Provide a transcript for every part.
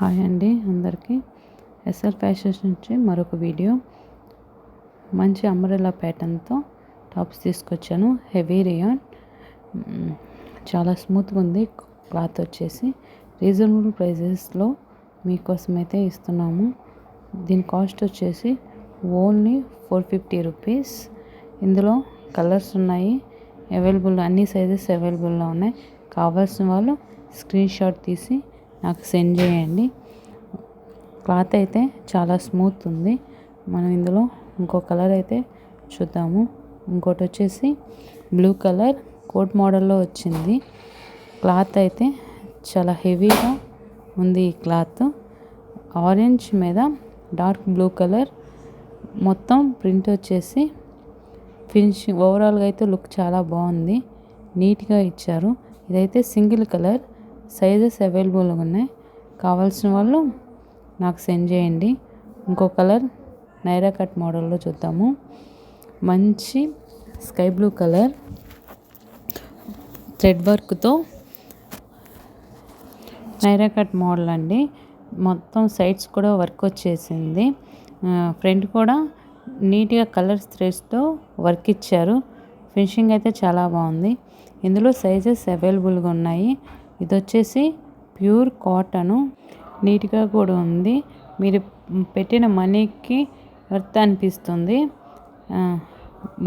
Hi అండి అందరికీ. SR fashions నుంచి మరొక వీడియో. మంచి అంబ్రెల్లా ప్యాటర్న్తో టాప్స్ తీసుకొచ్చాను. హెవీ రియాన్, చాలా స్మూత్గా ఉంది. క్లాత్ వచ్చేసి రీజనబుల్ ప్రైజెస్లో మీకోసం అయితే ఇస్తున్నాము. దీని కాస్ట్ వచ్చేసి ఓన్లీ 450 రూపీస్. ఇందులో కలర్స్ ఉన్నాయి, అన్ని సైజెస్ అవైలబుల్లో ఉన్నాయి. కావాల్సిన వాళ్ళు స్క్రీన్ షాట్ తీసి నాకు సెండ్ చేయండి. క్లాత్ అయితే చాలా స్మూత్ ఉంది. మనం ఇందులో ఇంకో కలర్ అయితే చూద్దాము. ఇంకోటి వచ్చేసి బ్లూ కలర్ కోట్ మోడల్లో వచ్చింది. క్లాత్ అయితే చాలా హెవీగా ఉంది. ఈ క్లాత్ ఆరెంజ్ మీద డార్క్ బ్లూ కలర్ మొత్తం ప్రింట్ వచ్చేసి ఫినిషింగ్ ఓవరాల్గా అయితే లుక్ చాలా బాగుంది. నీట్గా ఇచ్చారు. ఇదైతే సింగిల్ కలర్, సైజెస్ అవైలబుల్గా ఉన్నాయి. కావాల్సిన వాళ్ళు నాకు సెండ్ చేయండి. ఇంకో కలర్ నైరా కట్ మోడల్లో చూద్దాము. మంచి స్కై బ్లూ కలర్ థ్రెడ్ వర్క్తో నైరా కట్ మోడల్ అండి. మొత్తం సైడ్స్ కూడా వర్క్ వచ్చేసింది. ఫ్రంట్ కూడా నీట్గా కలర్స్ థ్రెడ్స్తో వర్క్ ఇచ్చారు. ఫినిషింగ్ అయితే చాలా బాగుంది. ఇందులో సైజెస్ అవైలబుల్గా ఉన్నాయి. ఇది వచ్చేసి ప్యూర్ కాటను, నీట్గా కూడా ఉంది. మీరు పెట్టిన మనీకి వర్త్ అనిపిస్తుంది.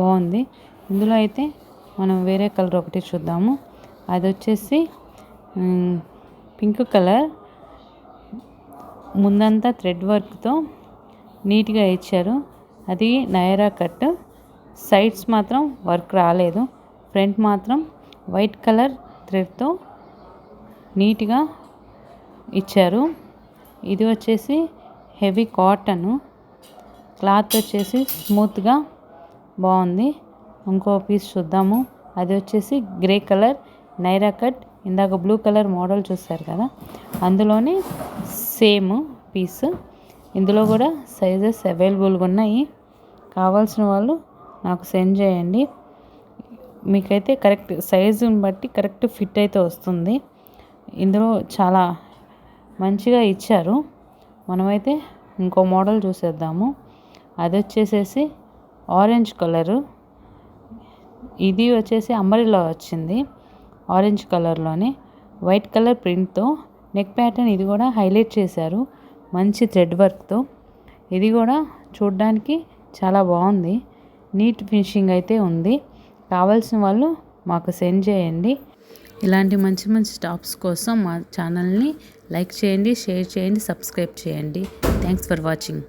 బాగుంది. ఇందులో అయితే మనం వేరే కలర్ ఒకటి చూద్దాము. అది వచ్చేసి పింక్ కలర్, ముందంతా థ్రెడ్ వర్క్తో నీట్గా ఇచ్చారు. అది నైరా కట్. సైడ్స్ మాత్రం వర్క్ రాలేదు. ఫ్రంట్ మాత్రం వైట్ కలర్ థ్రెడ్తో నీట్గా ఇచ్చారు. ఇది వచ్చేసి హెవీ కాటను. క్లాత్ వచ్చేసి స్మూత్గా బాగుంది. ఇంకో పీస్ చూద్దాము. అది వచ్చేసి గ్రే కలర్ నైరా కట్. ఇందాక బ్లూ కలర్ మోడల్ చూస్తారు కదా, అందులోనే సేమ్ పీస్. ఇందులో కూడా సైజెస్ అవైలబుల్గా ఉన్నాయి. కావాల్సిన వాళ్ళు నాకు సెండ్ చేయండి. మీకైతే కరెక్ట్ సైజుని బట్టి కరెక్ట్ ఫిట్ అయితే వస్తుంది. ఇందులో చాలా మంచిగా ఇచ్చారు. మనమైతే ఇంకో మోడల్ చూసేద్దాము. అది వచ్చేసేసి ఆరెంజ్ కలరు. ఇది వచ్చేసి అంబ్రెల్లా వచ్చింది ఆరెంజ్ కలర్లోనే. వైట్ కలర్ ప్రింట్తో నెక్ ప్యాటర్న్ ఇది కూడా హైలైట్ చేశారు మంచి థ్రెడ్ వర్క్తో. ఇది కూడా చూడ్డానికి చాలా బాగుంది. నీట్ ఫినిషింగ్ అయితే ఉంది. కావాల్సిన వాళ్ళు మాకు సెండ్ చేయండి. ఇలాంటి మంచి మంచి టాప్స్ కోసం మా ఛానల్ని లైక్ చేయండి, షేర్ చేయండి, సబ్స్క్రైబ్ చేయండి. Thanks for watching.